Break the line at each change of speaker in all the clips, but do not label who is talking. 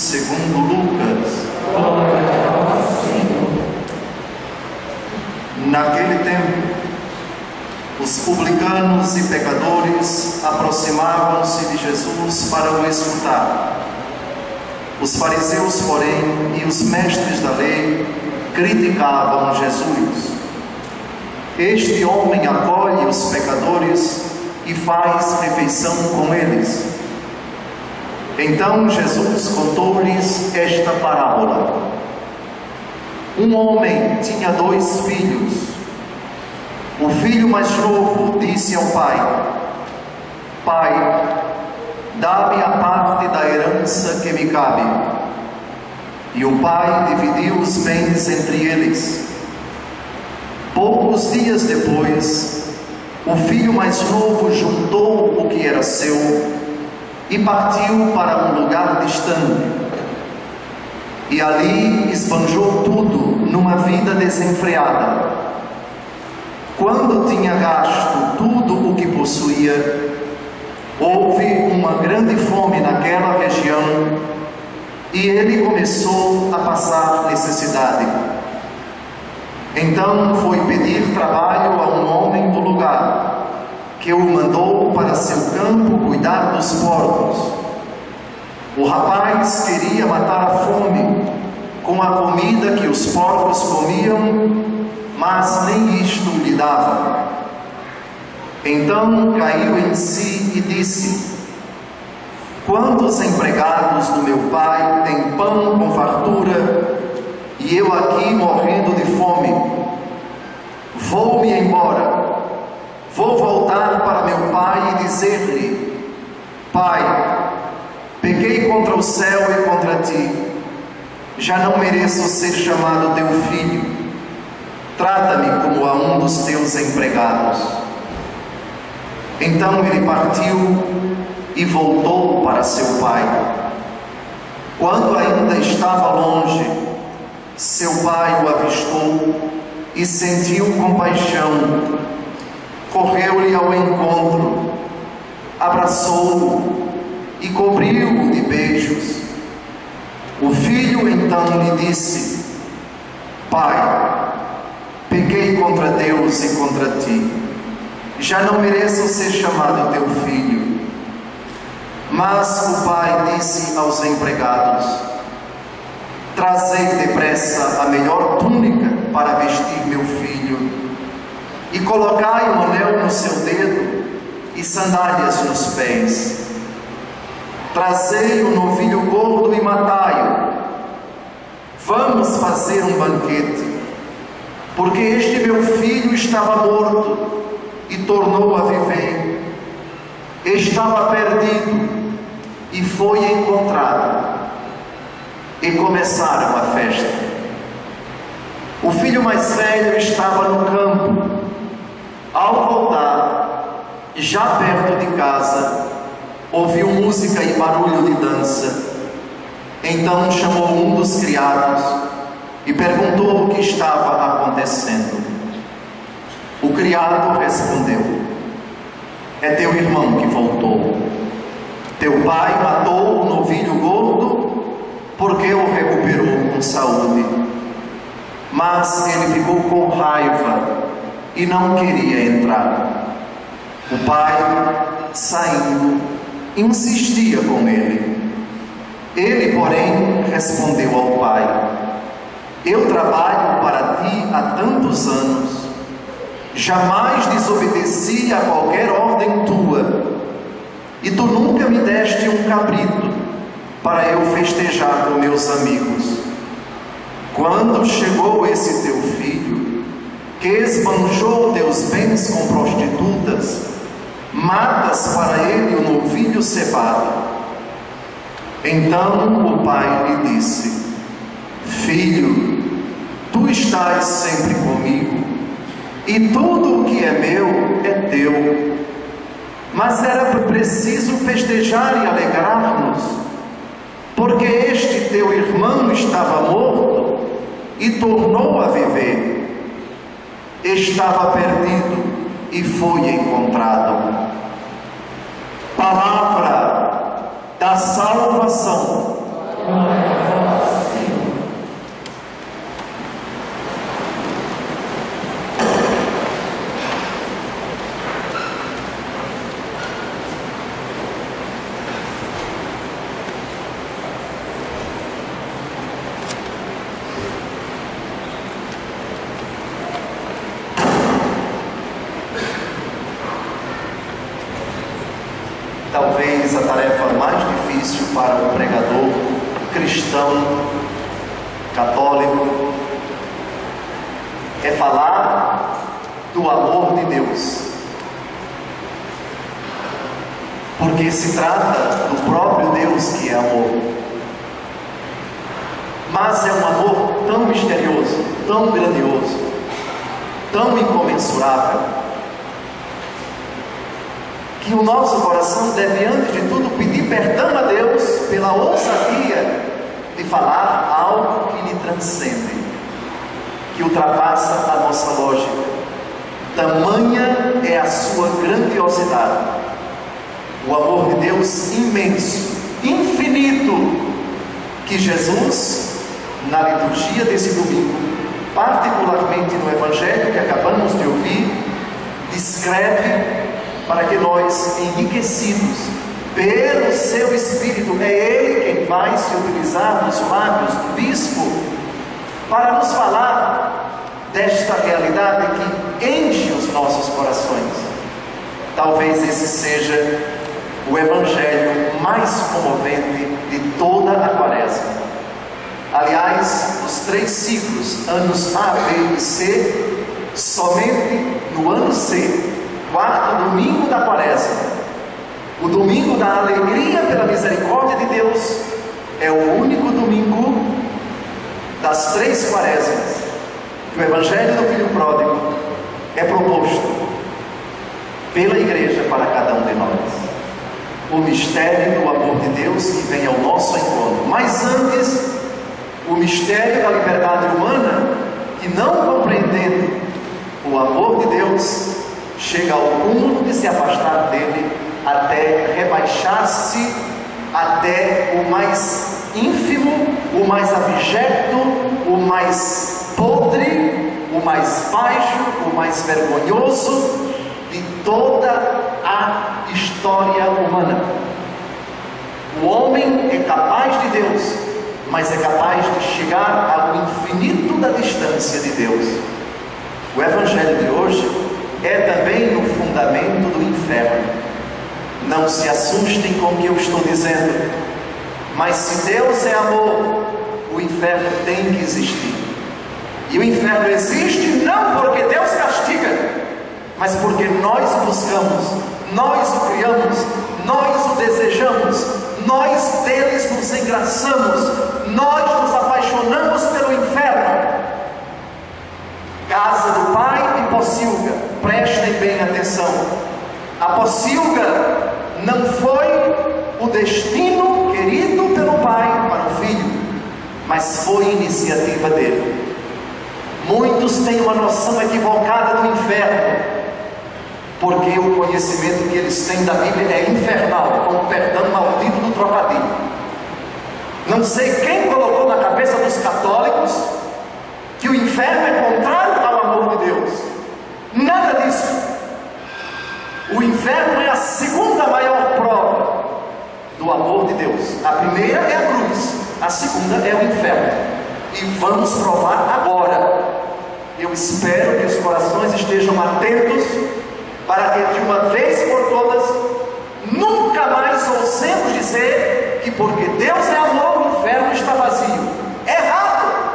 segundo Lucas. Naquele tempo, os publicanos e pecadores aproximavam-se de Jesus para o escutar. Os fariseus, porém, e os mestres da lei criticavam Jesus. Este homem acolhe os pecadores e faz refeição com eles. Então Jesus contou-lhes esta parábola. Um homem tinha 2 filhos. O filho mais novo disse ao pai: Pai, dá-me a parte da herança que me cabe. E o pai dividiu os bens entre eles. Poucos dias depois, o filho mais novo juntou o que era seu e partiu para um lugar distante. E ali esbanjou tudo numa vida desenfreada. Quando tinha gasto tudo o que possuía, houve uma grande fome naquela região e ele começou a passar necessidade. Então foi pedir trabalho a um homem do lugar, que o mandou para seu campo cuidar dos porcos. O rapaz queria matar a fome com a comida que os porcos comiam, mas nem isto lhe dava. Então caiu em si e disse: Quantos empregados do meu pai têm pão com fartura, e eu aqui morrendo de fome? Vou-me embora, vou voltar para meu pai e dizer-lhe: Pai, pequei contra o céu e contra ti, já não mereço ser chamado teu filho. Trata-me como a um dos teus empregados. Então ele partiu e voltou para seu pai. Quando ainda estava longe, seu pai o avistou e sentiu compaixão. Correu-lhe ao encontro, abraçou-o e cobriu-o de beijos. O filho então lhe disse: Pai, pequei contra Deus e contra ti, já não mereço ser chamado teu filho. Mas o pai disse aos empregados: Trazei depressa a melhor túnica para vestir meu filho, e colocai um anel no seu dedo e sandálias nos pés. Trazei um novilho gordo e matai-o. Vamos fazer um banquete, porque este meu filho estava morto e tornou a viver. Estava perdido e foi encontrado. E começaram a festa. O filho mais velho estava no campo. Ao voltar, já perto de casa, ouviu música e barulho de dança. Então chamou um dos criados e perguntou o que estava acontecendo. O criado respondeu: É teu irmão que voltou. Teu pai matou o novilho gordo porque o recuperou com saúde. Mas ele ficou com raiva e não queria entrar. O pai, saindo, insistia com ele. Ele, porém, respondeu ao pai: Eu trabalho para ti há tantos anos, jamais desobedeci a qualquer ordem tua, e tu nunca me deste um cabrito para eu festejar com meus amigos. Quando chegou esse teu filho, que esbanjou teus bens com prostitutas, matas para ele o novilho cevado. Então o pai lhe disse: Filho, tu estás sempre comigo, e tudo o que é meu é teu. Mas era preciso festejar e alegrar-nos, porque este teu irmão estava morto e tornou a viver. Estava perdido e foi encontrado. Palavra da salvação. talvez a tarefa mais difícil para um pregador cristão, católico, é falar do amor de Deus. Porque se trata do próprio Deus que é amor. Mas é um amor tão misterioso, tão grandioso, tão incomensurável, que o nosso coração deve, antes de tudo, pedir perdão a Deus pela ousadia de falar algo que lhe transcende, que ultrapassa a nossa lógica. Tamanha é a sua grandiosidade, o amor de Deus imenso, infinito, que Jesus, na liturgia desse domingo, particularmente no Evangelho que acabamos de ouvir, descreve para que nós, enriquecidos pelo seu Espírito, é Ele quem vai se utilizar dos lábios do bispo para nos falar desta realidade que enche os nossos corações. Talvez esse seja o Evangelho mais comovente de toda a Quaresma. Aliás, os 3 ciclos, anos A, B e C, somente no ano C, 4º domingo da Quaresma, o domingo da alegria pela misericórdia de Deus, é o único domingo das 3 Quaresmas que o Evangelho do Filho Pródigo é proposto pela Igreja para cada um de nós. O mistério do amor de Deus que vem ao nosso encontro. Mas antes, o mistério da liberdade humana, que, não compreendendo o amor de Deus, chega ao cúmulo de se afastar dele, até rebaixar-se até o mais ínfimo, o mais abjecto, o mais podre, o mais baixo, o mais vergonhoso de toda a história humana. O homem é capaz de Deus, mas é capaz de chegar ao infinito da distância de Deus. O Evangelho de hoje é também no fundamento do inferno. Não se assustem com o que eu estou dizendo, mas se Deus é amor, o inferno tem que existir. E o inferno existe não porque Deus castiga, mas porque nós o buscamos, nós o criamos, nós o desejamos, nós deles nos engraçamos, nós nos apaixonamos pelo inferno. Casa do Pai e pocilga, prestem bem atenção. A pocilga não foi o destino querido pelo Pai para o Filho, mas foi iniciativa dele. Muitos têm uma noção equivocada do inferno, porque o conhecimento que eles têm da Bíblia é infernal, com o perdão maldito do trocadilho. Não sei quem colocou na cabeça dos católicos que o inferno é contrário ao amor de Deus. Nada disso. O inferno é a segunda maior prova do amor de Deus. A primeira é a cruz, a segunda é o inferno. E vamos provar agora. Eu espero que os corações estejam atentos, para que de uma vez por todas nunca mais ousemos dizer que porque Deus é amor, o inferno está vazio. Errado!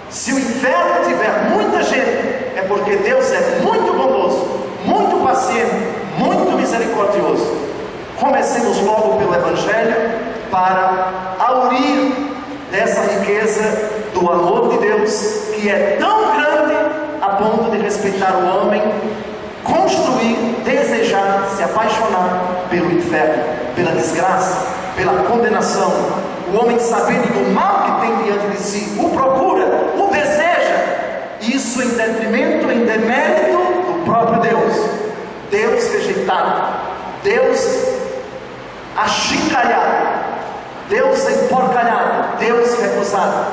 Se o inferno tiver muita gente, é porque Deus é muito bondoso, muito paciente, muito misericordioso. Comecemos logo pelo Evangelho, para aurir dessa riqueza do amor de Deus, que é tão grande a ponto de respeitar o homem, construir, desejar, se apaixonar pelo inferno, pela desgraça, pela condenação. O homem, sabendo do mal que tem diante de si, o procura, o deseja, isso em detrimento, em demérito do próprio Deus. Deus rejeitado, Deus achincalhado, Deus emporcalhado, Deus recusado,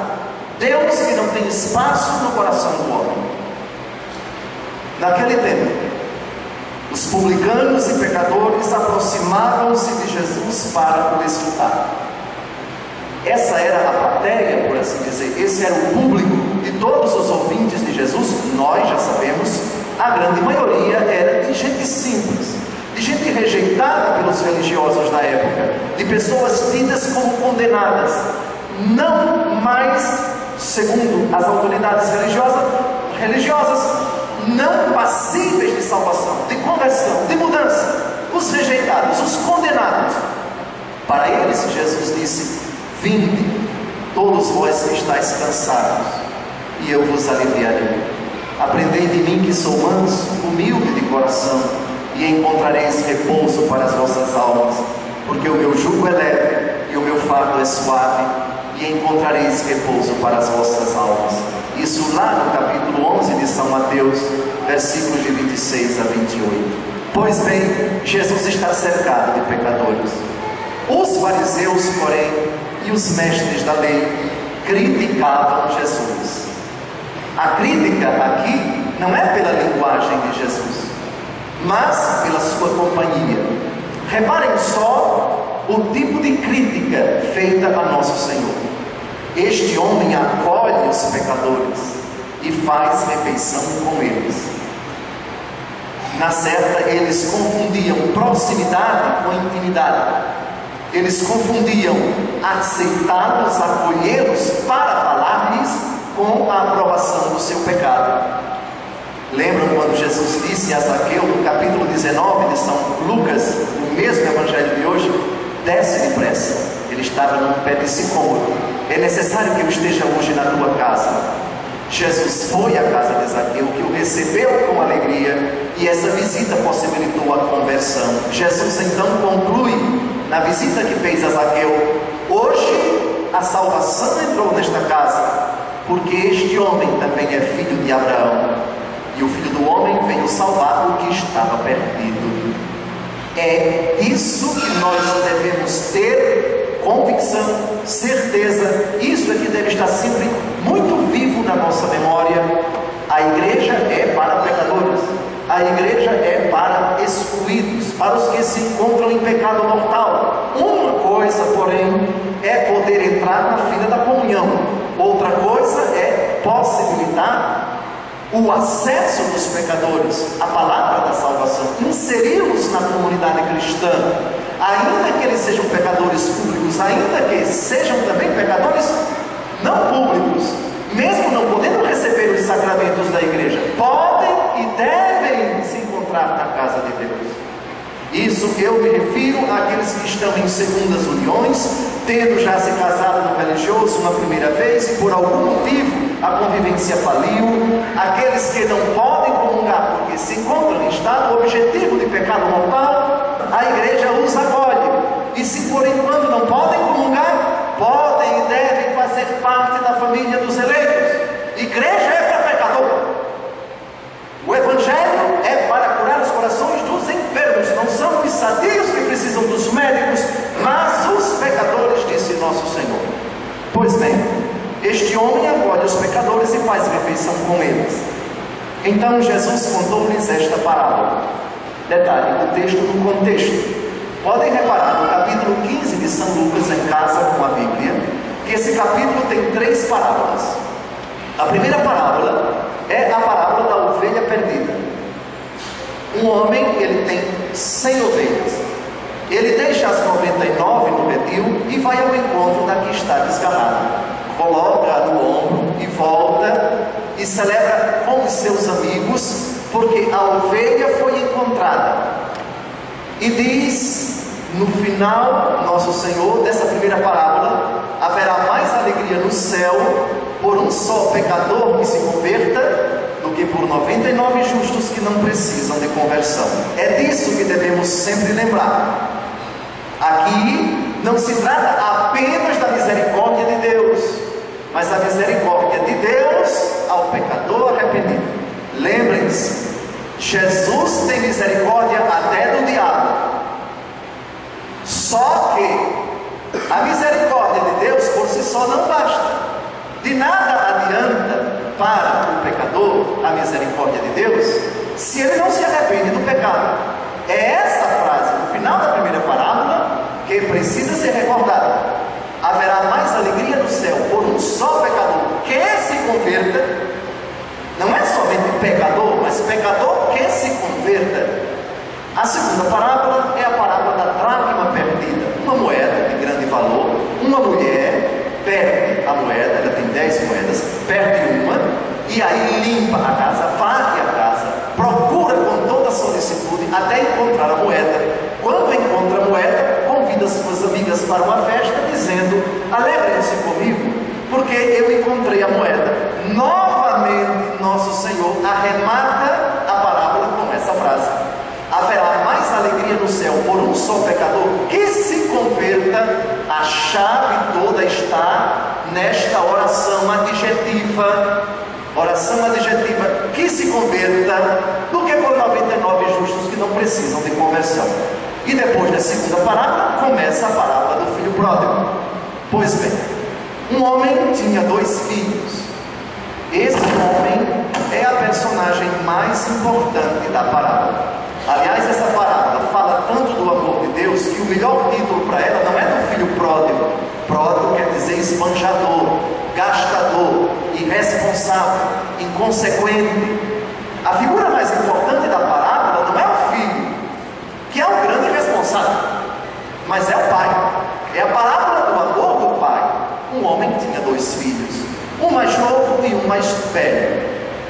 Deus que não tem espaço no coração do homem. Naquele tempo, os publicanos e pecadores aproximavam-se de Jesus para o escutar. Essa era a plateia, por assim dizer, esse era o público de todos os ouvintes de Jesus. Nós já sabemos, a grande maioria era de gente simples, de gente rejeitada pelos religiosos da época, de pessoas tidas como condenadas, não mais, segundo as autoridades religiosas, não passíveis de salvação, de conversão, de mudança. Os rejeitados, os condenados. Para eles Jesus disse: vinde, todos vós que estáis cansados, e eu vos aliviarei. Aprendei de mim, que sou manso, humilde de coração, e encontrareis repouso para as vossas almas, porque o meu jugo é leve e o meu fardo é suave, e encontrareis repouso para as vossas almas. Isso lá no capítulo 11 de São Mateus, versículos de 26 a 28. Pois bem, Jesus está cercado de pecadores. Os fariseus, porém, e os mestres da lei criticavam Jesus. A crítica aqui não é pela linguagem de Jesus, mas pela sua companhia. Reparem só o tipo de crítica feita a nosso Senhor. Este homem acolhe os pecadores e faz refeição com eles. Na certa, eles confundiam proximidade com intimidade. Eles confundiam aceitá-los, acolhê-los para falar-lhes com a aprovação do seu pecado. Lembram quando Jesus disse a Zaqueu, no capítulo 19 de São Lucas, no mesmo evangelho de hoje: desce depressa, ele estava num pé de sicômoro, é necessário que eu esteja hoje na tua casa. Jesus foi à casa de Zaqueu, que o recebeu com alegria, e essa visita possibilitou a conversão. Jesus então conclui na visita que fez a Zaqueu: hoje a salvação entrou nesta casa, porque este homem também é filho de Abraão, e o Filho do Homem veio salvar o que estava perdido. É isso que nós devemos ter convicção, certeza. Isso é que deve estar sempre muito vivo na nossa memória. A igreja é para pecadores, a igreja é para excluídos, para os que se encontram em pecado mortal. Uma coisa, porém, é poder entrar na fila da comunhão, outra coisa é possibilitar o acesso dos pecadores à palavra da salvação, inseri-los na comunidade cristã, ainda que eles sejam pecadores públicos, ainda que sejam também pecadores não públicos, mesmo não podendo receber os sacramentos da igreja, podem e devem se encontrar na casa de Deus. Isso eu me refiro àqueles que estão em segundas uniões, tendo já se casado no religioso uma primeira vez e por algum motivo a convivência faliu, aqueles que não podem comungar porque se encontram em estado objetivo de pecado mortal, a igreja os acolhe. E se por enquanto não podem comungar, podem e devem fazer parte da família dos eleitos. Igreja é para pecador. O Evangelho é para curar os corações dos enfermos. Não são os sadios que precisam dos médicos, mas os pecadores, disse nosso Senhor. Pois bem, este homem acolhe os pecadores e faz refeição com eles. Então Jesus contou-lhes esta parábola. Detalhe, o texto no contexto. Podem reparar no capítulo 15 de São Lucas, em casa com a Bíblia, que esse capítulo tem 3 parábolas. A primeira parábola é a parábola da ovelha perdida. Um homem, ele tem 100 ovelhas. Ele deixa as 99 no redil e vai ao encontro da que está desgarrada. Coloca no ombro e volta e celebra com os seus amigos, porque a ovelha foi encontrada. E diz no final, nosso Senhor, dessa primeira parábola: haverá mais alegria no céu por um só pecador que se converta do que por 99 justos que não precisam de conversão. É disso que devemos sempre lembrar. Aqui não se trata apenas da misericórdia de Deus, mas a misericórdia de Deus ao pecador arrependido. Lembrem-se, Jesus tem misericórdia até do diabo. Só que a misericórdia de Deus por si só não basta. De nada adianta para o pecador a misericórdia de Deus se ele não se arrepende do pecado. É essa frase no final da primeira parábola que precisa ser recordada. Haverá mais alegria no céu por um só pecador que se converta. Não é somente pecador, mas pecador que se converta. A segunda parábola é a parábola da dracma perdida, uma moeda de grande valor. Uma mulher perde a moeda, ela tem 10 moedas, perde uma, e aí limpa a casa, varre a casa, procura com toda a solicitude até encontrar a moeda. Quando encontra a moeda, convida suas amigas para uma festa, dizendo: alegrem-se comigo, porque eu encontrei a moeda. Novamente, nosso Senhor arremata a parábola com essa frase: haverá mais alegria no céu por um só pecador que se converta. A chave toda está nesta oração adjetiva. Oração adjetiva: que se converta, do que por 99 justos que não precisam de conversão. E depois da segunda parábola, começa a parábola do filho pródigo. Pois bem, um homem tinha 2 filhos. Esse homem é a personagem mais importante da parábola. Aliás, essa parábola fala tanto do amor de Deus que o melhor título para ela não é do filho pródigo. Pródigo quer dizer esbanjador, gastador, irresponsável, inconsequente. A figura mais importante da parábola não é o filho, que é o grande responsável, mas é o pai. É a parábola do amor do pai. Um homem tinha 2 filhos, um mais novo e um mais velho.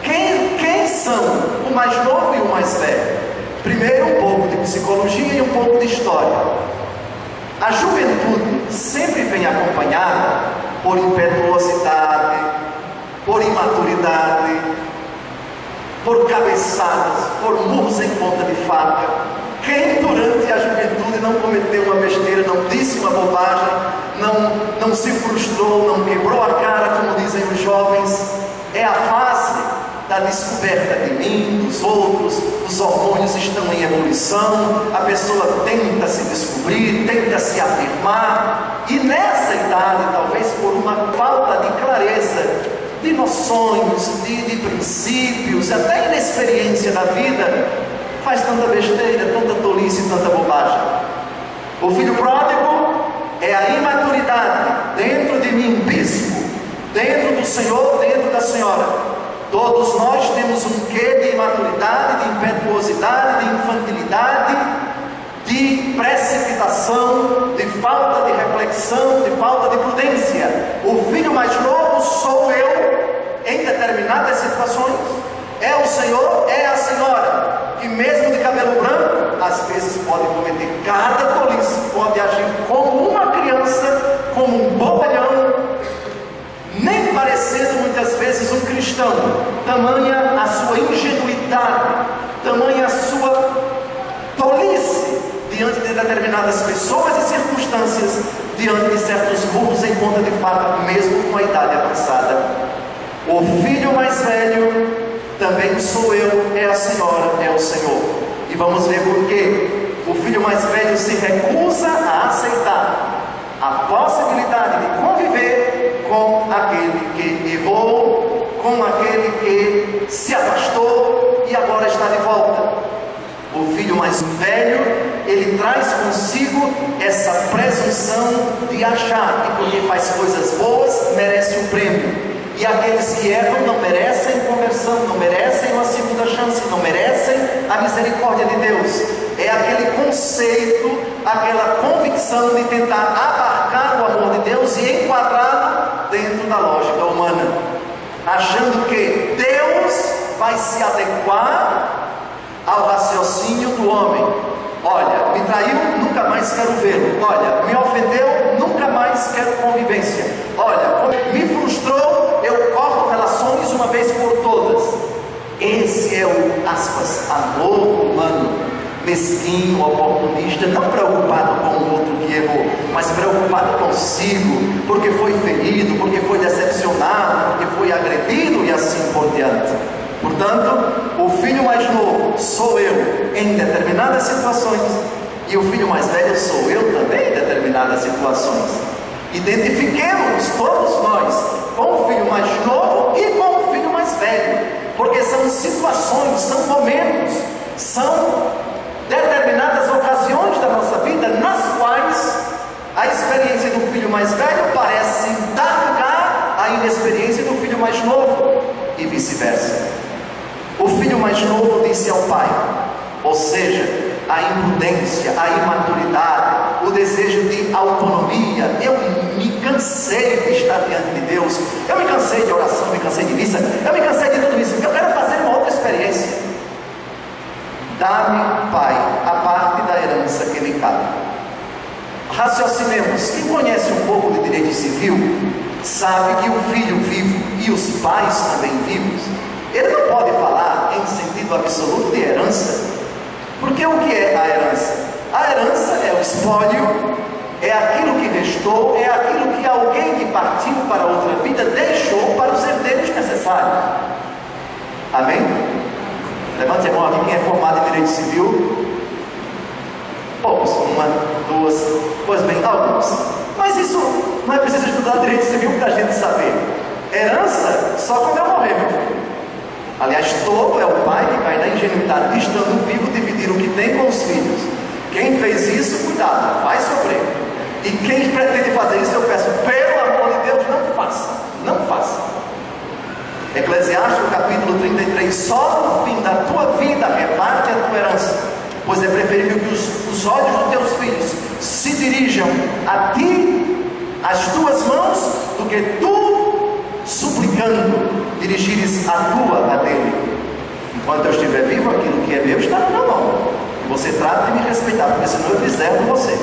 Quem são o mais novo e o mais velho? Primeiro, um pouco de psicologia e um pouco de história. A juventude sempre vem acompanhada por impetuosidade, por imaturidade, por cabeçadas, por murros em ponta de faca. Quem durante a juventude não cometeu uma besteira, não disse uma bobagem, não se frustrou, não quebrou a cara, como dizem os jovens? É a fase da descoberta de mim, dos outros, os hormônios estão em ebulição, a pessoa tenta se descobrir, tenta se afirmar, e nessa idade, talvez por uma falta de clareza, de noções, de princípios, até inexperiência da vida, faz tanta besteira, tanta tolice, tanta bobagem. O filho pródigo é a imaturidade dentro de mim, bispo, dentro do Senhor, dentro da senhora. Todos nós temos um quê de imaturidade, de impetuosidade, de infantilidade, de precipitação, de falta de reflexão, de falta de prudência. O filho mais novo sou eu em determinadas situações. É o Senhor, é a senhora, que mesmo de cabelo branco, às vezes pode cometer cada tolice, pode agir como uma criança, como um bobalhão, nem parecendo muitas vezes um cristão. Tamanha a sua ingenuidade, tamanha a sua tolice diante de determinadas pessoas e circunstâncias, diante de certos rumos em ponta de faca, mesmo com a idade avançada. O filho mais velho também sou eu, é a senhora, é o Senhor. E vamos ver por quê. O filho mais velho se recusa a aceitar a possibilidade de conviver com aquele que errou, com aquele que se afastou e agora está de volta. O filho mais velho, ele traz consigo essa presunção de achar que porque faz coisas boas, merece um prêmio. E aqueles que erram não merecem conversão, não merecem uma segunda chance, não merecem a misericórdia de Deus. É aquele conceito, aquela convicção de tentar abarcar o amor de Deus e enquadrá-lo dentro da lógica humana, achando que Deus vai se adequar ao raciocínio do homem. Olha, me traiu, nunca mais quero vê-lo. Olha, me ofendeu, nunca mais quero convivência. Olha, me frustrou, eu corto relações uma vez por todas. Esse é o, aspas, amor humano, mesquinho, oportunista, não preocupado com o outro que errou, mas preocupado consigo, porque foi ferido, porque foi decepcionado, porque foi agredido e assim por diante. Portanto, o filho mais novo sou eu em determinadas situações, e o filho mais velho sou eu também em determinadas situações. Identifiquemos todos nós com o filho mais novo e com o filho mais velho, porque são situações, são momentos, são determinadas ocasiões da nossa vida nas quais a experiência do filho mais velho parece dar lugar à inexperiência do filho mais novo e vice-versa. O filho mais novo disse ao pai, ou seja, a imprudência, a imaturidade, o desejo de autonomia. Eu me cansei de estar diante de Deus, eu me cansei de oração, me cansei de missa, eu me cansei de tudo isso, eu quero fazer uma outra experiência. Dá-me, Pai, a parte da herança que me cabe. Raciocinemos. Quem conhece um pouco de direito civil sabe que o filho vivo e os pais também vivos, ele não pode falar em sentido absoluto de herança, porque o que é a herança? A herança é o espólio, é aquilo que restou, é aquilo que alguém que partiu para outra vida deixou para os herdeiros necessários. Amém? Levante a mão aqui, quem é formado em direito civil. Poucos, uma, duas, pois bem, alguns. Mas isso não é preciso estudar direito civil para a gente saber. Herança só quando eu morrer, meu filho. Aliás, todo é o pai que cai na ingenuidade, estando vivo, dividir o que tem com os filhos. Quem fez isso, cuidado, vai sofrer. E quem pretende fazer isso, eu peço, pelo amor de Deus, não faça. Não faça. Eclesiastes, capítulo 33, só no fim da tua vida reparte a tua herança, pois é preferível que os olhos dos teus filhos se dirijam a ti, as tuas mãos, do que tu, suplicando, dirigires a tua a dele. Enquanto eu estiver vivo, aquilo que é meu está na minha mão. Você trata de me respeitar, porque senão eu deserto você.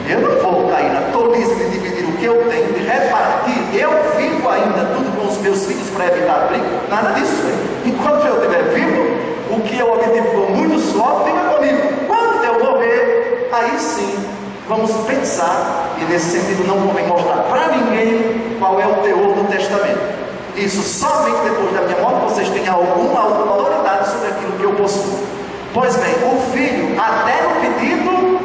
Eu não vou cair na tolice de dividir o que eu tenho, de repartir. Eu vivo ainda tudo com os meus filhos para evitar briga. Nada disso. Enquanto eu estiver vivo, o que eu obtive com muito suor fica comigo. Quando eu morrer, aí sim vamos pensar. E nesse sentido não convém mostrar para ninguém qual é o teor do testamento. Isso somente depois da minha morte vocês têm alguma autoridade sobre aquilo que eu possuo. Pois bem, o filho, até no pedido,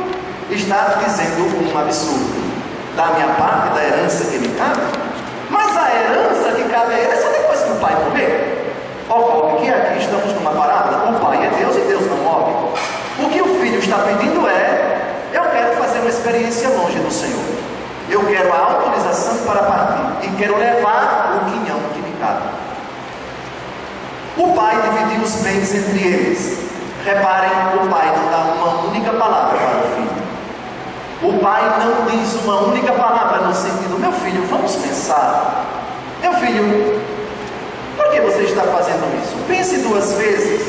está dizendo um absurdo. Da minha parte da herança que me cabe. Mas a herança que cabe a ele é só depois que o pai morrer. Ocorre que aqui estamos numa parábola. O pai é Deus e Deus não morre. O que o filho está pedindo é: eu quero fazer uma experiência longe do Senhor. Eu quero a autorização para partir e quero levar o quinhão que me cabe. O pai dividiu os bens entre eles. Reparem, o pai não dá uma única palavra para o filho. O pai não diz uma única palavra no sentido: meu filho, vamos pensar. Meu filho, por que você está fazendo isso? Pense duas vezes.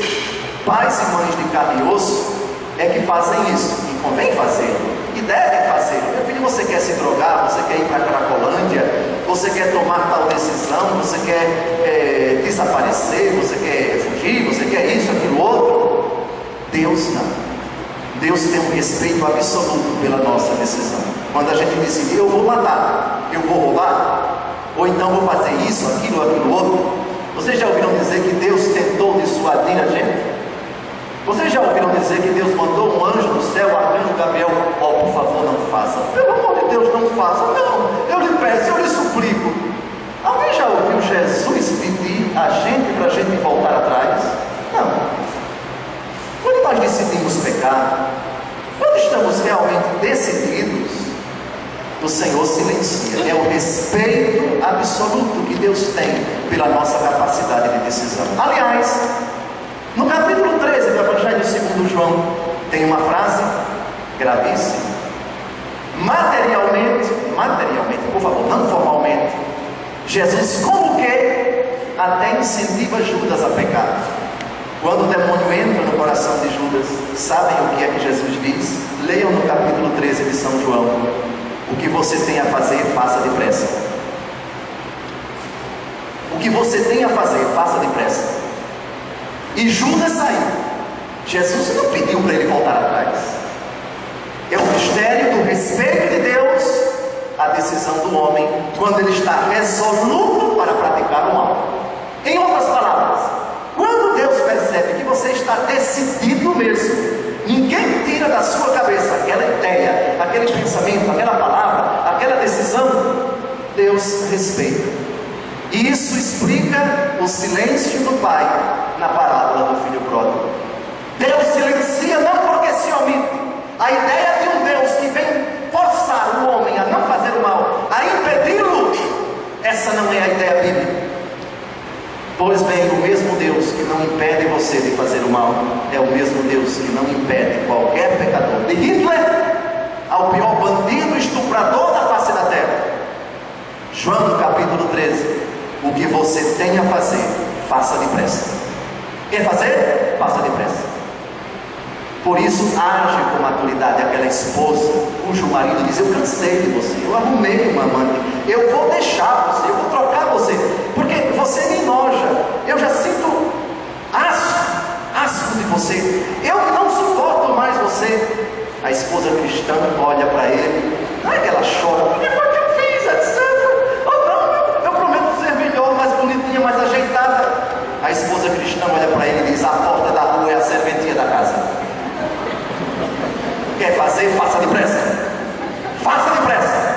Pais e mães de carne e osso é que fazem isso, e convém fazer, e devem fazer. Meu filho, você quer se drogar, você quer ir para a Cracolândia, você quer tomar tal decisão, você quer desaparecer, você quer fugir, você quer isso, aquilo, outro. Deus não. Deus tem um respeito absoluto pela nossa decisão. Quando a gente decide: eu vou matar, eu vou roubar, ou então vou fazer isso, aquilo, outro. Vocês já ouviram dizer que Deus tentou dissuadir a gente? Vocês já ouviram dizer que Deus mandou um anjo do céu, o arcanjo Gabriel: oh, por favor, não faça. Pelo amor de Deus, não faça. Não, eu lhe peço, eu lhe suplico. Alguém já ouviu Jesus pedir a gente para a gente voltar atrás? Não. Quando nós decidimos pecar, quando estamos realmente decididos, o Senhor silencia. É o respeito absoluto que Deus tem pela nossa capacidade de decisão. Aliás, no capítulo 13 do Evangelho segundo João, tem uma frase gravíssima. Materialmente, por favor, não formalmente, Jesus, como que até incentiva Judas a pecar. Quando o demônio entra no coração de Judas, sabem o que é que Jesus diz? Leiam no capítulo 13 de São João: o que você tem a fazer, faça depressa. O que você tem a fazer, faça depressa. E Judas saiu. Jesus não pediu para ele voltar atrás. É o mistério do respeito de Deus, a decisão do homem, quando ele está resoluto para praticar o mal. Em outras palavras, quando Deus percebe que você está decidido mesmo, ninguém tira da sua cabeça aquela ideia, aquele pensamento, aquela palavra, aquela decisão, Deus respeita. E isso explica o silêncio do pai na parábola do filho pródigo. Deus silencia não porque se omite. A ideia de um Deus que vem forçar o homem a não fazer o mal, a impedi-lo, essa não é a ideia bíblica. Pois bem, o mesmo Deus que não impede você de fazer o mal é o mesmo Deus que não impede qualquer pecador, de Hitler ao pior bandido estuprador da face da terra. João capítulo 13: o que você tem a fazer, faça depressa. Quer fazer? Faça depressa. Por isso, age com maturidade aquela esposa cujo marido diz: eu cansei de você, eu arrumei uma amante, eu vou deixar você, eu vou trocar você, porque você me enoja, eu já sinto asco de você, eu não suporto mais você. A esposa cristã olha para ele, não é que ela chora, porque foi que eu fiz, etc. Oh não, eu prometo ser melhor, mais bonitinha, mais ajeitada. A esposa cristã olha para ele e diz: a porta da rua é a serventia da casa. Quer fazer? Faça depressa. Faça depressa.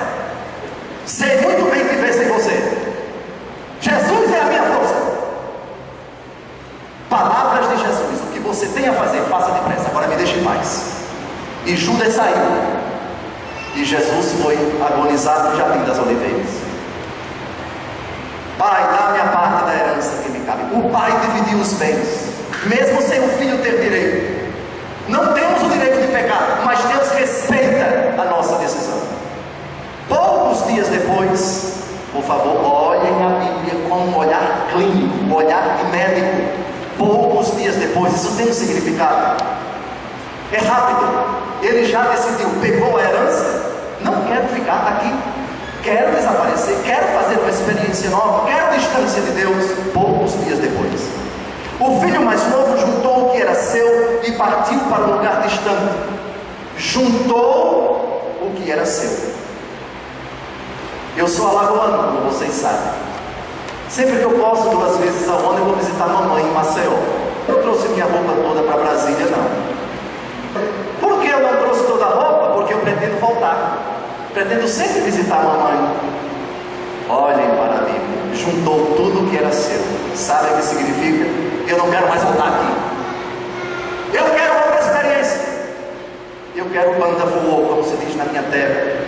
Sei muito bem viver sem você. Jesus é a minha força. Palavras de Jesus: o que você tem a fazer, faça depressa. Agora me deixe em paz. E Judas saiu, e Jesus foi agonizar no jardim das oliveiras. Pai, dá-me a parte da herança que me cabe. O pai dividiu os bens, mesmo sem o filho ter direito. Não temos o direito de pecar, mas Deus respeita a nossa decisão. Poucos dias depois, por favor, olhem a Bíblia com um olhar clínico, um olhar de médico. Poucos dias depois, isso tem um significado. É rápido. Ele já decidiu, pegou a herança, não quero ficar aqui, quero desaparecer, quero fazer uma experiência nova, quero distância de Deus. Poucos dias depois, o filho mais novo juntou o que era seu e partiu para um lugar distante. Juntou o que era seu. Eu sou alagoano, como vocês sabem. Sempre que eu posso, 2 vezes ao ano, eu vou visitar a mamãe em Maceió. Eu trouxe minha roupa toda para Brasília, não. Por que eu não trouxe toda a roupa? Porque eu pretendo voltar. Pretendo sempre visitar a mamãe. Olhem para a Bíblia. Juntou tudo o que era seu. Sabe o que significa? Eu não quero mais voltar aqui. Eu quero outra experiência. Eu quero banda voou, como se diz na minha terra.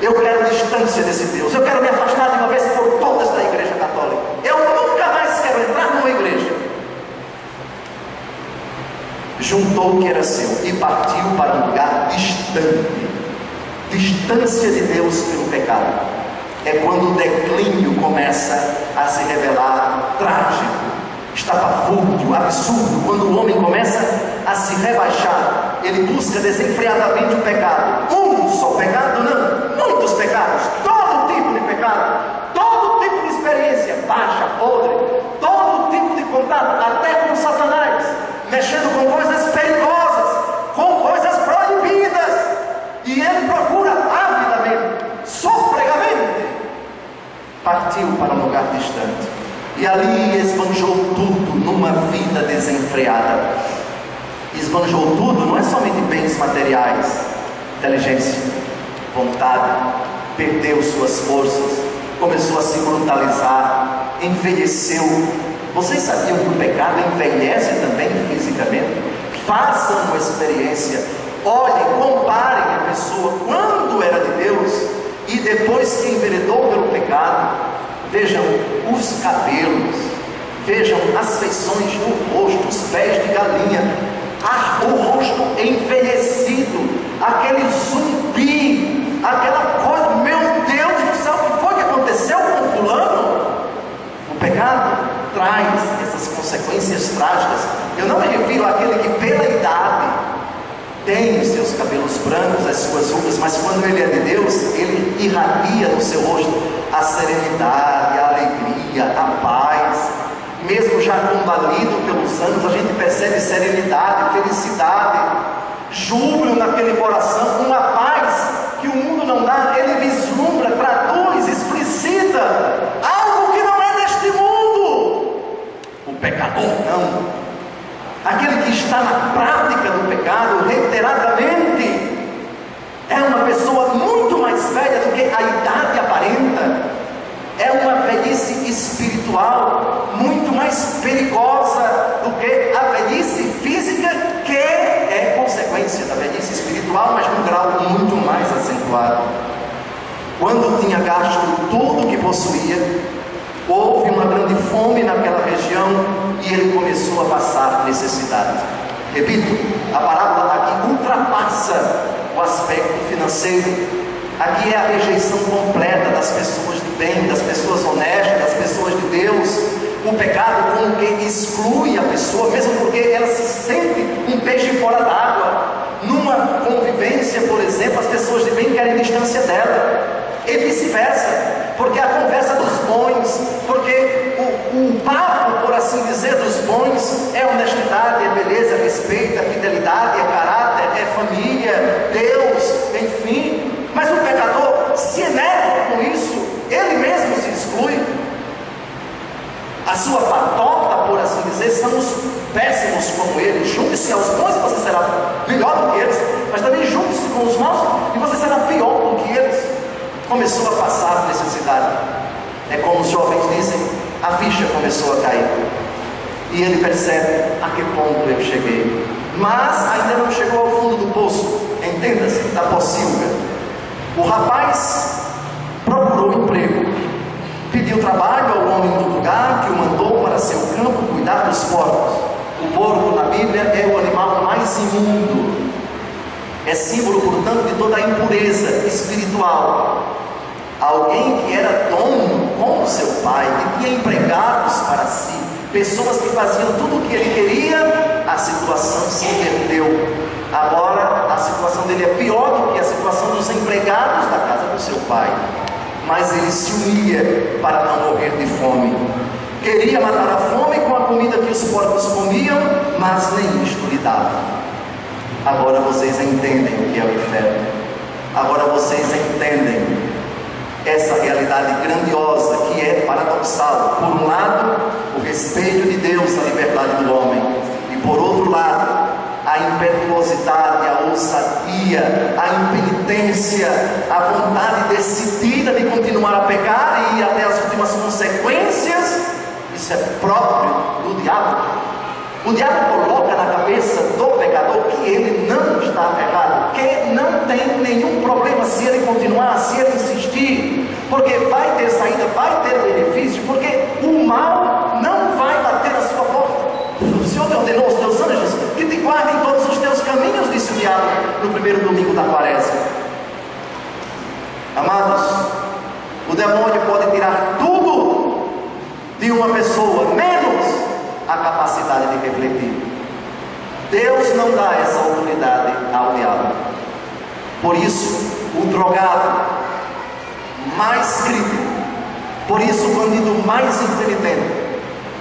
Eu quero distância desse Deus. Eu quero me afastar de uma vez por todas da igreja católica. Eu nunca mais quero entrar numa igreja. Juntou o que era seu e partiu para um lugar distante. Distância de Deus pelo pecado. É quando o declínio começa a se revelar trágico, estapafúrdio, absurdo. Quando o homem começa a se rebaixar, ele busca desenfreadamente o pecado. Um só pecado? Não, muitos pecados, todo tipo de pecado, todo tipo de experiência baixa, podre, todo tipo de contato, até com Satanás, mexendo com coisas perigosas, com coisas proibidas, e ele procura avidamente, sofregamente. Partiu para um lugar distante e ali esbanjou tudo numa vida desenfreada. Esbanjou tudo, não é somente bens materiais, inteligência, vontade, perdeu suas forças, começou a se brutalizar, envelheceu. Vocês sabiam que o pecado envelhece também fisicamente? Façam uma experiência, olhem, comparem a pessoa quando era de Deus e depois que enveredou pelo pecado. Vejam os cabelos, vejam as feições do rosto, os pés de galinha, o rosto envelhecido, aquele zumbi, aquela coisa, meu Deus do céu, o que foi que aconteceu com fulano? O pecado traz essas consequências trágicas. Eu não me refiro àquele que pela idade tem os seus cabelos brancos, as suas rugas, mas quando ele é de Deus, ele irradia no seu rosto a serenidade, a alegria, a paz. Mesmo já combalido pelos anos, a gente percebe serenidade, felicidade, júbilo naquele coração, uma paz que o mundo não dá. Ele vislumbra, traduz, explicita algo que não é deste mundo. O pecador não. Aquele que está na prática do pecado reiteradamente é uma pessoa muito mais velha do que a idade aparenta. É uma velhice espiritual muito mais perigosa do que a velhice física, que é consequência da velhice espiritual, mas num grau muito mais acentuado. Quando tinha gasto tudo o que possuía, houve uma grande fome naquela região e ele começou a passar necessidade. Repito, a parábola aqui ultrapassa o aspecto financeiro. Aqui é a rejeição completa das pessoas de bem, das pessoas honestas, das pessoas de Deus. O pecado como que exclui a pessoa, mesmo porque ela se sente um peixe fora d'água. Numa convivência, por exemplo, as pessoas de bem querem distância dela, e vice-versa, porque a conversa dos bons, porque o papo, por assim dizer, dos bons é honestidade, é beleza, é respeito, é fidelidade, é caráter, é família, Deus, enfim. Mas o pecador se enerva com isso, ele mesmo se exclui. A sua patota, por assim dizer, são os péssimos como ele. Junte-se aos bons e você será melhor do que eles, mas também junte-se com os maus e você será pior do que eles. Começou a passar necessidade. É como os jovens dizem, a ficha começou a cair. E ele percebe a que ponto eu cheguei. Mas ainda não chegou ao fundo do poço, entenda-se, da pocilga. O rapaz procurou emprego, pediu trabalho ao homem do lugar que o mandou para seu campo cuidar dos porcos. O porco na Bíblia é o animal mais imundo, é símbolo, portanto, de toda a impureza espiritual. Alguém que era dono como seu pai, que tinha empregados para si, pessoas que faziam tudo o que ele queria, a situação se inverteu. Agora a situação dele é pior do que a situação dos empregados da casa do seu pai. Mas ele se unia para não morrer de fome. Queria matar a fome com a comida que os porcos comiam, mas nem isto lhe dava. Agora vocês entendem o que é o inferno. Agora vocês entendem essa realidade grandiosa que é paradoxal. Por um lado, o respeito de Deus à liberdade do homem, e por outro lado, a impetuosidade, a ousadia, a impenitência, a vontade decidida de continuar a pecar e ir até as últimas consequências. Isso é próprio do diabo. O diabo coloca na cabeça do pecador que ele não está errado, que não tem nenhum problema se ele continuar, se ele insistir, porque vai ter saída, vai ter benefício, porque o mal não vai bater na sua porta. O Senhor te ordenou aos teus anjos que te guardem todos os teus caminhos, disse o diabo no primeiro domingo da quaresma. Amados, o demônio pode tirar tudo de uma pessoa, menos a capacidade de refletir. Deus não dá essa autoridade ao diabo. Por isso, o drogado mais crítico, por isso o bandido mais inteligente,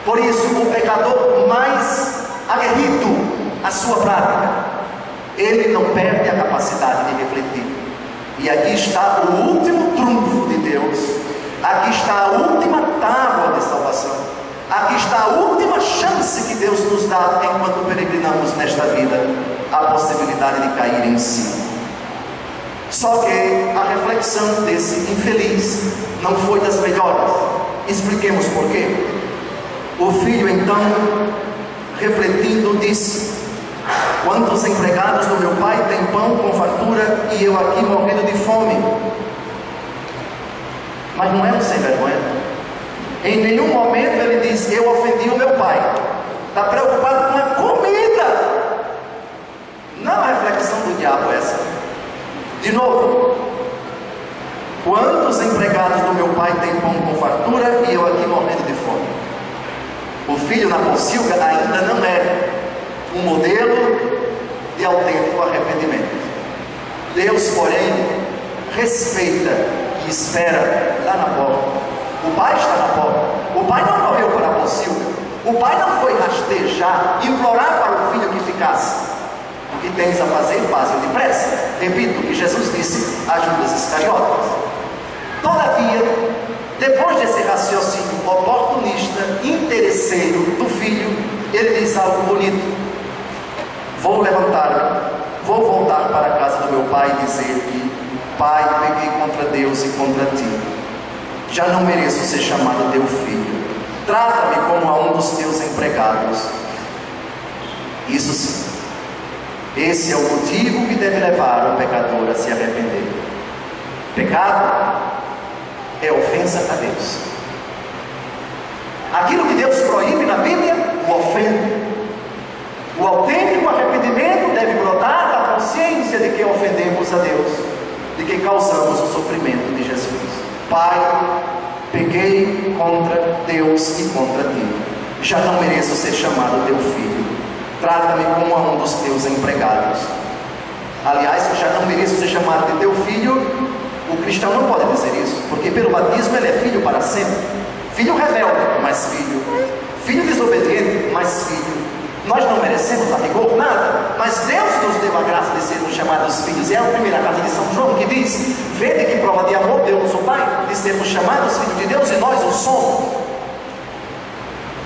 por isso o pecador mais aguerrido à sua prática, ele não perde a capacidade de refletir. E aqui está o último trunfo de Deus, aqui está a última tábua de salvação, aqui está a última chance que Deus nos dá enquanto peregrinamos nesta vida, a possibilidade de cair em si. Só que a reflexão desse infeliz não foi das melhores. Expliquemos por quê. O filho então, refletindo, disse: quantos empregados do meu pai têm pão com fartura e eu aqui morrendo de fome? Mas não é um sem vergonha. Em nenhum momento ele diz: eu ofendi o meu pai. Está preocupado com a comida. Não é a reflexão do diabo essa. De novo, quantos empregados do meu pai têm pão com fartura e eu aqui morrendo de fome? O filho na pocilga ainda não é um modelo de autêntico arrependimento. Deus, porém, respeita e espera lá na porta. O pai está na porta. O pai não correu para a pocilga. O pai não foi rastejar, implorar para o filho que ficasse. O que tens a fazer, faz-o depressa. Repito o que Jesus disse a Judas Iscariotes. Todavia, depois desse raciocínio oportunista, interesseiro do filho, ele diz algo bonito: vou levantar-me, vou voltar para a casa do meu pai e dizer-lhe: pai, pequei contra Deus e contra ti, já não mereço ser chamado teu filho, trata-me como a um dos teus empregados. Isso sim, esse é o motivo que deve levar o pecador a se arrepender. Pecado é ofensa a Deus. Aquilo que causamos o sofrimento de Jesus. Pai, pequei contra Deus e contra ti. Já não mereço ser chamado teu filho. Trata-me como a um dos teus empregados. Aliás, já não mereço ser chamado de teu filho. O cristão não pode dizer isso, porque pelo batismo ele é filho para sempre. Filho rebelde, mas filho. Filho desobediente, mas filho. Nós não merecemos a rigor nada, mas Deus nos deu a graça de sermos chamados filhos. E é a primeira carta de São João que diz: vede que prova de amor deu-nos o Pai, de sermos chamados filhos de Deus, e nós o somos.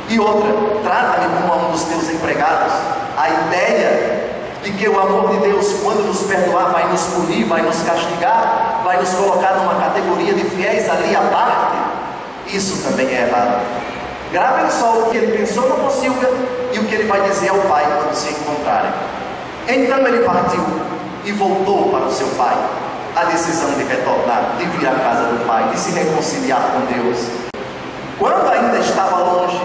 E outra, trata-me como a um dos teus empregados. A ideia de que o amor de Deus, quando nos perdoar, vai nos punir, vai nos castigar, vai nos colocar numa categoria de fiéis ali à parte, isso também é errado. Gravem só o que ele pensou no Pocilga e o que ele vai dizer ao pai quando se encontrarem. Então ele partiu e voltou para o seu pai. A decisão de retornar, de vir à casa do pai, de se reconciliar com Deus. Quando ainda estava longe,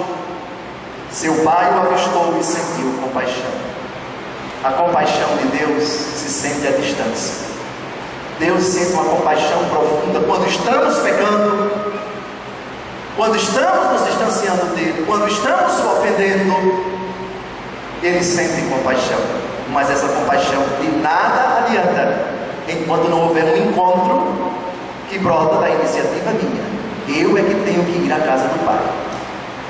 seu pai o avistou e sentiu compaixão. A compaixão de Deus se sente à distância. Deus sente uma compaixão profunda quando estamos pecando, quando estamos nos distanciando dele, quando estamos o ofendendo. Ele sente compaixão, mas essa compaixão de nada adianta enquanto não houver um encontro que brota da iniciativa minha. Eu é que tenho que ir à casa do Pai.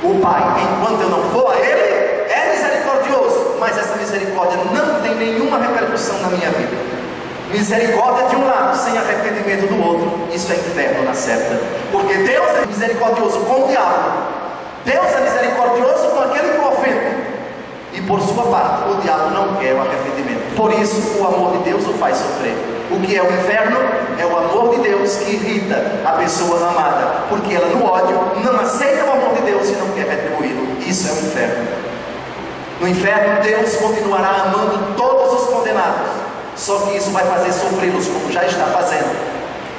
O Pai, enquanto eu não for a Ele, é misericordioso, mas essa misericórdia não tem nenhuma repercussão na minha vida. Misericórdia de um lado, sem arrependimento do outro, isso é inferno na certa. Porque Deus é misericordioso com o diabo, Deus é misericordioso com aquele que o ofende, e por sua parte o diabo não quer o arrependimento. Por isso o amor de Deus o faz sofrer. O que é o inferno? É o amor de Deus que irrita a pessoa amada, porque ela no ódio não aceita o amor de Deus e não quer retribuí-lo. Isso é o inferno. No inferno Deus continuará amando todos os condenados, só que isso vai fazer sofrê-los como já está fazendo,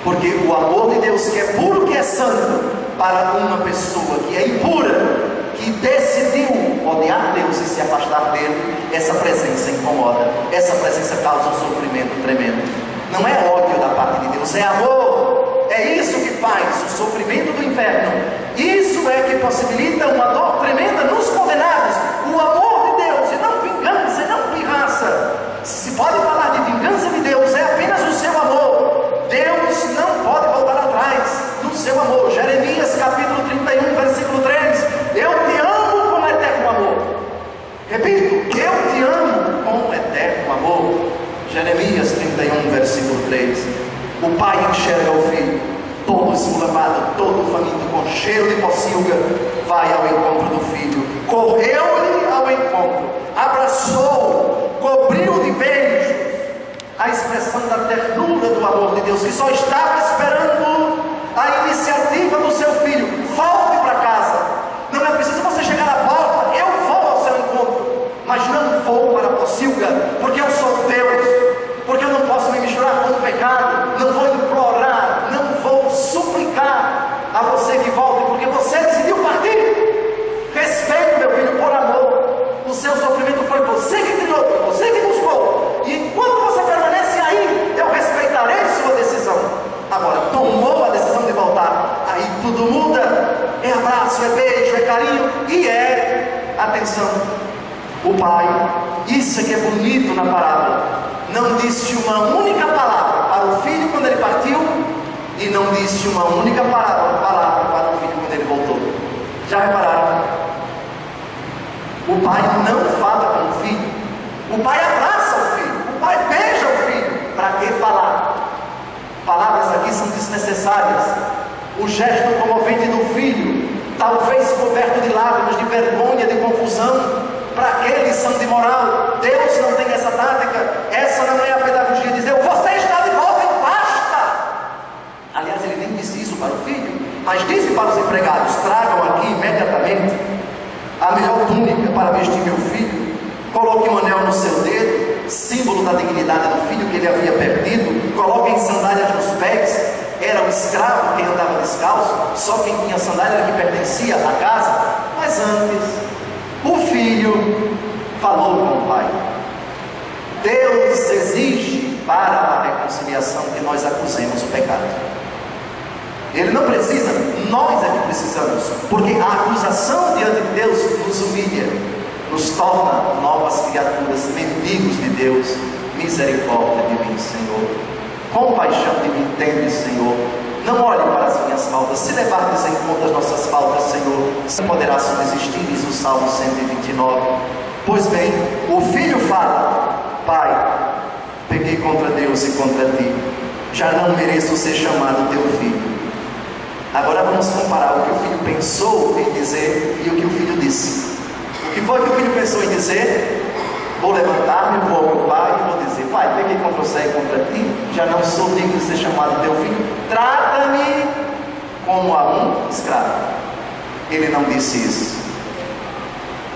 porque o amor de Deus, que é puro, que é santo, para uma pessoa que é impura, que decidiu odiar Deus e se afastar dele, essa presença incomoda, essa presença causa um sofrimento tremendo. Não é ódio da parte de Deus, é amor. É isso que faz o sofrimento do inferno. Isso é que possibilita uma dor tremenda nos condenados. O amor de Deus, e não vingança, e não pirraça. Se pode falar de vingança de Deus, é apenas o seu amor. Deus não pode voltar atrás no seu amor. Jeremias capítulo 31, versículo 3. Eu te amo com eterno amor. Repito, eu te amo com eterno amor. Jeremias 31, versículo 3. O pai enxerga o filho, todo esmulamado, todo faminto, com cheiro de pocilga, vai ao encontro do filho, correu-lhe ao encontro, abraçou-o, cobriu de beijos. A expressão da ternura do amor de Deus, que só estava esperando a iniciativa do seu filho. Volte para casa. Não é preciso você chegar à porta, eu vou ao seu encontro, mas não vou para a pocilga, porque eu sou Deus, porque eu não posso me misturar com o pecado. Não vou implorar, não vou suplicar a você que volte, porque você decidiu partir. Respeito, meu filho, por amor. O seu sofrimento foi você que criou, foi você que buscou, e enquanto você permanece aí, eu respeitarei sua decisão. Agora, tomou a decisão de voltar, aí tudo muda. É abraço, é beijo, é carinho, e é, atenção, o pai, isso é que é bonito na parábola, não disse uma única palavra para o filho quando ele partiu, e não disse uma única palavra para o filho quando ele voltou. Já repararam? O pai não fala com o filho, o pai abraça o filho, o pai beija o filho. Para que falar? Palavras aqui são desnecessárias. O gesto comovente do filho, talvez coberto de lágrimas, de vergonha, de confusão. Para que lição de moral? Deus não tem essa tática. Essa não é a pedagogia de Deus. Você está de volta e basta. Aliás, ele nem disse isso para o filho, mas disse para os empregados: tragam aqui imediatamente a melhor túnica para vestir meu filho, coloque um anel no seu dedo, símbolo da dignidade do filho que ele havia perdido, coloquem sandálias nos pés. Era o escravo quem andava descalço, só quem tinha sandália era que pertencia à casa. Mas antes, o filho falou com o pai. Deus exige para a reconciliação que nós acusemos o pecado. Ele não precisa, nós é que precisamos, porque a acusação diante de Deus nos humilha, nos torna novas criaturas, mendigos de Deus. Misericórdia de mim, Senhor, compaixão de mim, tende, Senhor. Não olhe para as minhas faltas. Se levardes em conta as nossas faltas, Senhor, se poderá subsistir, diz o Salmo 129. Pois bem, o filho fala: Pai, pequei contra Deus e contra ti, já não mereço ser chamado teu filho. Agora vamos comparar o que o filho pensou em dizer e o que o filho disse. O que foi que o filho pensou em dizer? Vou levantar-me, vou ao meu pai e vou dizer: Pai, peguei contra você e contra ti, já não sou digno de ser chamado teu filho, trata-me como a um escravo. Ele não disse isso,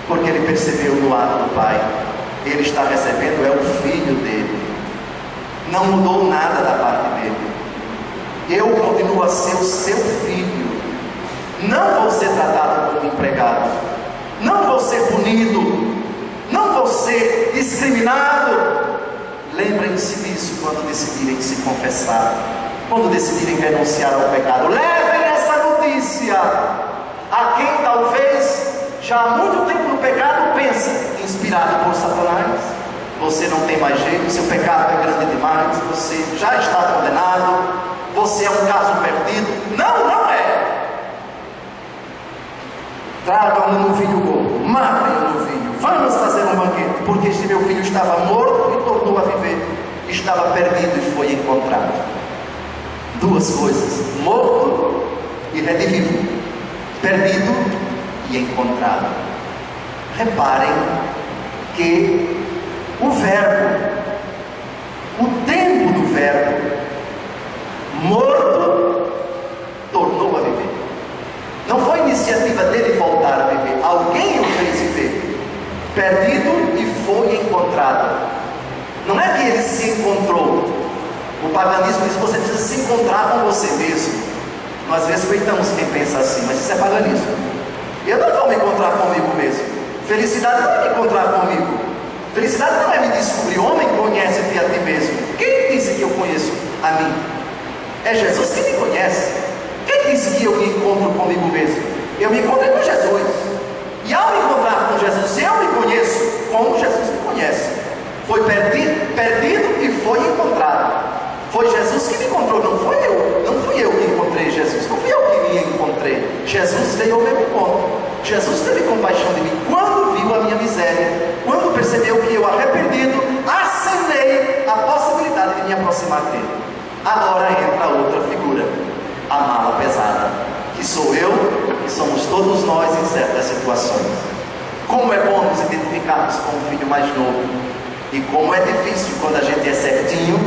porque ele percebeu no ato do pai, ele está recebendo, é o filho dele, não mudou nada da parte dele. Eu continuo a ser o seu filho, não vou ser tratado como empregado, não vou ser punido, não vou ser discriminado. Lembrem-se disso quando decidirem se confessar, quando decidirem renunciar ao pecado. Levem essa notícia a quem talvez já há muito tempo no pecado pensa, inspirado por Satanás: você não tem mais jeito, seu pecado é grande demais, você já está condenado, você é um caso perdido. Não, não é. Tragam-no no vinho gordo, matem-o no vinho, vamos fazer um banquete, porque este meu filho estava morto e tornou a viver, estava perdido e foi encontrado. Duas coisas: morto e redivivo, perdido e encontrado. Reparem que o verbo, o tempo do verbo, morto, tornou a viver. Não foi iniciativa dele voltar a viver, alguém o fez viver. Perdido e foi encontrado. Não é que ele se encontrou. O paganismo diz que você precisa se encontrar com você mesmo. Nós respeitamos quem pensa assim, mas isso é paganismo. Eu não vou me encontrar comigo mesmo. Felicidade não é me encontrar comigo. Felicidade não é me descobrir. Homem, conhece-te a ti mesmo. Quem disse que eu conheço a mim? É Jesus que me conhece. Quem disse que eu me encontro comigo mesmo? Eu me encontrei com Jesus. E ao me encontrar com Jesus, eu me conheço como Jesus me conhece. Foi perdido e foi encontrado. Foi Jesus que me encontrou, não foi eu. Não fui eu que encontrei Jesus, não fui eu que me encontrei. Jesus veio ao meu encontro. Jesus teve compaixão de mim quando viu a minha miséria, quando percebeu que eu, arrependido, acenei a possibilidade de me aproximar dele. Agora entra outra figura, a mala pesada, que sou eu, que somos todos nós em certas situações. Como é bom nos identificarmos com o filho mais novo, e como é difícil quando a gente é certinho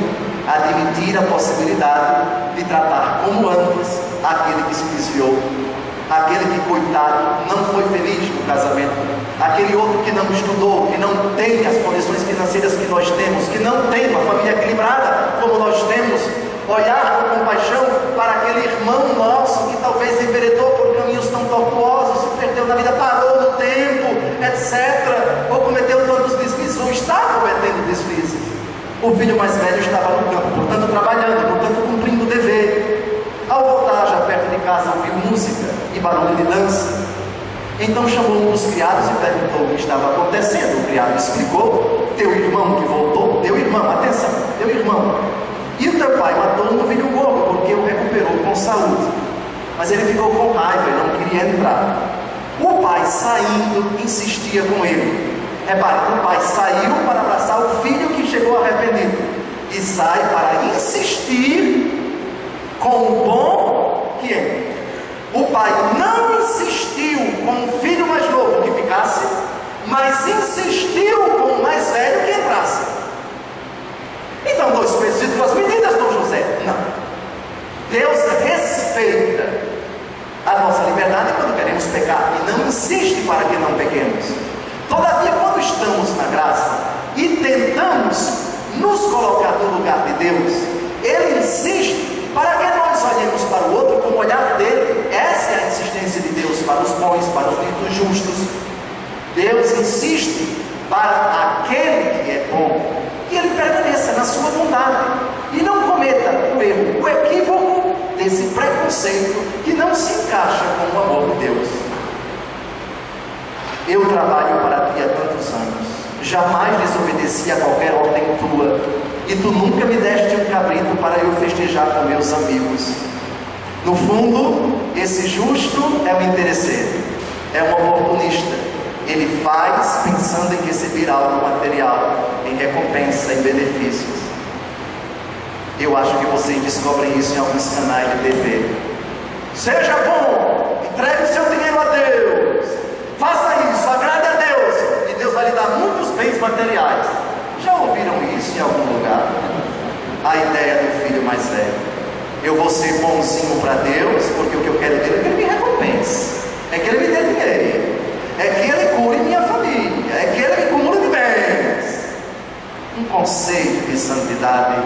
admitir a possibilidade de tratar como antes aquele que se desviou, aquele que, coitado, não foi feliz no casamento, aquele outro que não estudou, que não tem as condições financeiras que nós temos, que não tem uma família equilibrada como nós temos. Olhar com compaixão para aquele irmão nosso que talvez enveredou por caminhos tão tortuosos, se perdeu na vida, parou no tempo, etc., ou cometeu tantos deslizes, ou está cometendo deslizes. O filho mais velho estava no campo, portanto trabalhando, portanto cumprindo o dever. Ao voltar já perto de casa, ouviu música e barulho de dança. Então chamou um dos criados e perguntou o que estava acontecendo. O criado explicou: teu irmão que voltou, teu irmão, atenção, teu irmão, e o teu pai matou um novilho gordo, porque o recuperou com saúde. Mas ele ficou com raiva e não queria entrar. O pai, saindo, insistia com ele. Repare, o pai saiu para abraçar o filho que chegou arrependido, e sai para insistir com o bom que é. O pai não insistiu com o filho mais novo que ficasse, mas insistiu com o mais velho que entrasse. Então, dois pesos e duas medidas, Dom José? Não. Deus respeita a nossa liberdade quando queremos pecar e não insiste para que não pequemos. Todavia, quando estamos na graça e tentamos nos colocar no lugar de Deus, Ele insiste para que nós olhemos para o outro com o olhar dele. Essa é a insistência de Deus para os bons, para os ditos justos. Deus insiste para aquele que é bom que ele permaneça na sua bondade e não cometa o erro, o equívoco desse preconceito que não se encaixa com o amor de Deus. Eu trabalho para ti há tantos anos, jamais desobedeci a qualquer ordem tua, e tu nunca me deste um cabrito para eu festejar com meus amigos. No fundo, esse justo é um interesseiro, é um oportunista. Ele faz pensando em receber algo material, em recompensa, em benefícios. Eu acho que vocês descobrem isso em alguns canais de TV. Seja bom, entregue o seu dinheiro a Deus, faça isso, agrade a Deus, e Deus vai lhe dar muitos bens materiais. Já ouviram isso em algum lugar? A ideia do filho mais velho: eu vou ser bonzinho para Deus, porque o que eu quero dele é que ele me recompense, é que ele me dê dinheiro, é que ele cure minha família, é que ele me cumule de bens. Um conceito de santidade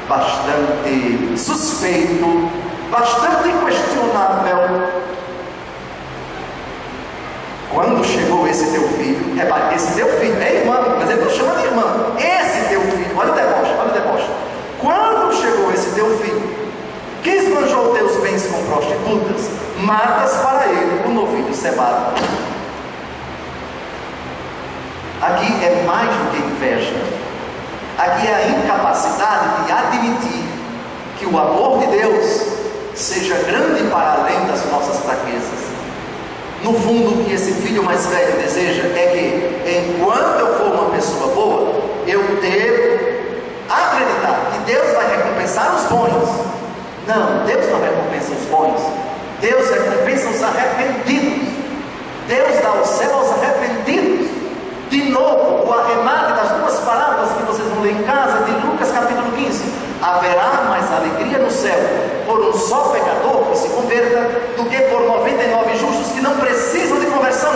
bastante suspeito, bastante questionável. Quando chegou esse teu filho, esse teu filho é irmão, mas ele não chama de irmã, esse teu filho, olha o deboche, olha o deboche. Quando chegou esse teu filho, que esbanjou teus bens com prostitutas, matas para ele o novilho cevado. Aqui é mais do que inveja, aqui é a incapacidade de admitir que o amor de Deus seja grande para além das nossas fraquezas. No fundo, o que esse filho mais velho deseja é que, enquanto eu for uma pessoa boa, eu devo acreditar que Deus vai recompensar os bons. Não, Deus não recompensa os bons, Deus recompensa os arrependidos. Deus dá o céu aos arrependidos. De novo, o arremate das duas parábolas que vocês vão ler em casa, de Lucas capítulo 15: haverá mais alegria no céu por um só pecador que se converta, do que por 99 justos que não precisam de conversão.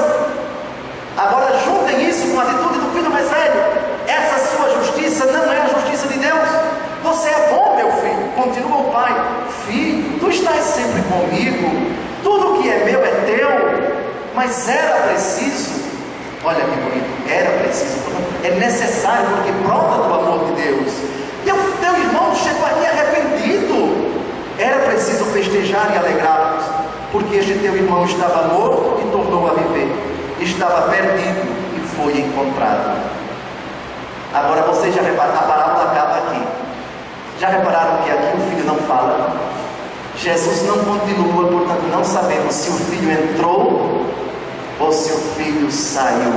Agora juntem isso com a atitude do filho mais velho. Essa sua justiça não é a justiça de Deus. Você é bom, meu filho, continua o pai: filho, tu estás sempre comigo, tudo que é meu é teu. Mas era preciso, olha que bonito, era preciso, é necessário, porque brota do amor de Deus. Teu irmão chegou aqui arrependido, era preciso festejar e alegrar-nos, porque este teu irmão estava morto e tornou a viver, estava perdido e foi encontrado. Agora vocês já repararam, a parábola acaba aqui. Já repararam que aqui o filho não fala? Jesus não continua, portanto não sabemos se o filho entrou ou se o filho saiu,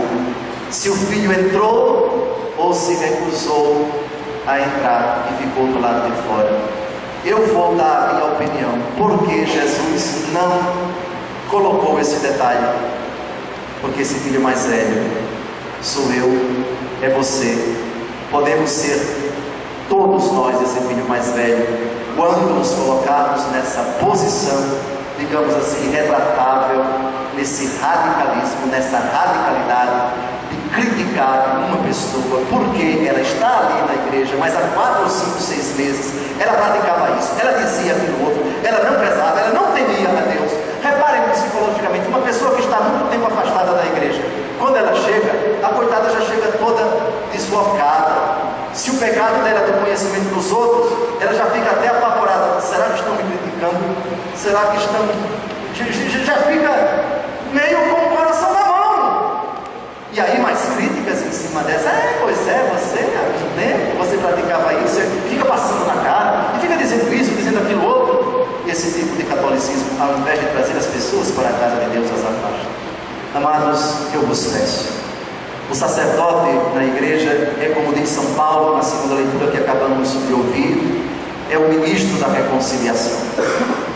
se o filho entrou ou se recusou a entrar e ficou do lado de fora. Eu vou dar a minha opinião, porque Jesus não colocou esse detalhe, porque esse filho mais velho sou eu, é você, podemos ser todos nós esse filho mais velho, quando nos colocarmos nessa posição, digamos assim, retratável, nesse radicalismo, nessa radicalidade de criticar uma pessoa porque ela está ali na igreja, mas há 4 ou 5, 6 meses ela praticava isso, ela dizia aquilo outro, ela não prezava, ela não temia a Deus. Reparem psicologicamente, uma pessoa que está muito tempo afastada da igreja, quando ela chega, a coitada já chega toda deslocada. Se o pecado dela é do conhecimento dos outros, ela já fica até apavorada: será que estão me criticando? Será que estão... já fica meio com o coração na mão. E aí mais críticas em cima dessa: pois é, você há muito tempo você praticava isso, fica passando na cara e fica dizendo isso, dizendo aquilo outro. Esse tipo de catolicismo, ao invés de trazer as pessoas para a casa de Deus, as afasta. Amados, eu vos peço, o sacerdote na igreja é, como diz São Paulo na segunda leitura que acabamos de ouvir, é o ministro da reconciliação.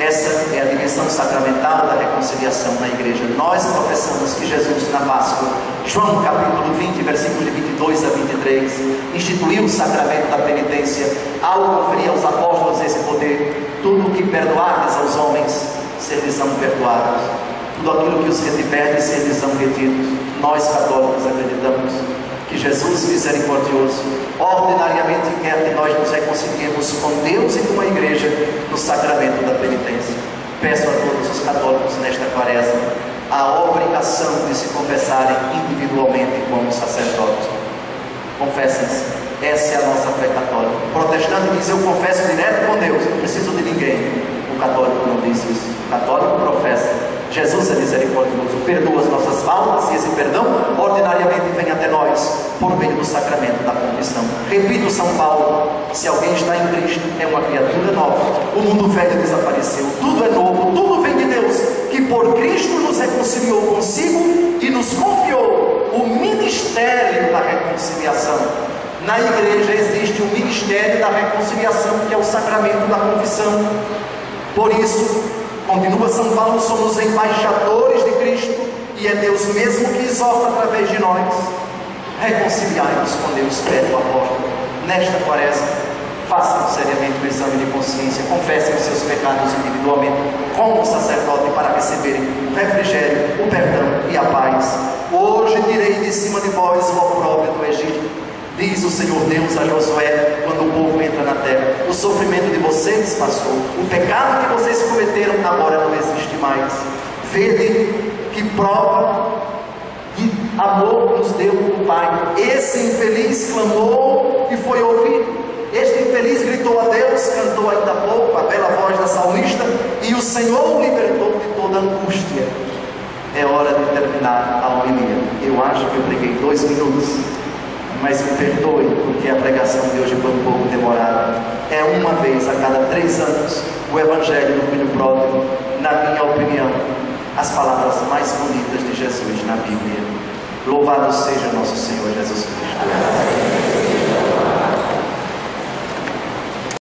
Essa é a dimensão sacramental da reconciliação na igreja. Nós professamos que Jesus, na Páscoa, João capítulo 20, versículos de 22 a 23, instituiu o sacramento da penitência, ao conferir aos apóstolos esse poder: tudo o que perdoardes aos homens, ser-lhes-ão perdoados, tudo aquilo que os retiverdes, ser-lhes-ão retidos. Nós católicos acreditamos que Jesus misericordioso ordinariamente quer que nós nos reconciliemos com Deus e com a igreja no sacramento da penitência. Peço a todos os católicos nesta quaresma a obrigação de se confessarem individualmente como sacerdote. Confessem-se. Essa é a nossa fé católica. O protestante diz: eu confesso direto com Deus, não preciso de ninguém. O católico não diz isso. O católico professa: Jesus é misericordioso, perdoa as nossas faltas, e esse perdão ordinariamente vem até nós por meio do sacramento da confissão. Repito São Paulo: se alguém está em Cristo, é uma criatura nova. O mundo velho desapareceu, tudo é novo, tudo vem de Deus, que por Cristo nos reconciliou consigo e nos confiou o ministério da reconciliação. Na igreja existe o ministério da reconciliação, que é o sacramento da confissão. Por isso, continua São Paulo, somos embaixadores de Cristo, e é Deus mesmo que exorta através de nós: reconciliai-vos com Deus perto à porta. Nesta quaresma, façam seriamente o exame de consciência, confessem os seus pecados individualmente com o sacerdote para receberem o refrigério, o perdão e a paz. Hoje tirei de cima de vós o opróbrio do Egito, diz o Senhor Deus a Josué, quando o povo entra na terra. O sofrimento de vocês passou, o pecado que vocês cometeram agora não existe mais. Vede que prova de amor nos deu o Pai. Esse infeliz clamou e foi ouvido. Este infeliz gritou a Deus, cantou ainda há pouco a bela voz da salmista, e o Senhor o libertou de toda angústia. É hora de terminar a homilia. Eu acho que eu preguei 2 minutos, mas me perdoe, porque a pregação de hoje foi um pouco demorada. É uma vez a cada 3 anos o Evangelho do Filho Pródigo, na minha opinião, as palavras mais bonitas de Jesus na Bíblia. Louvado seja nosso Senhor Jesus Cristo.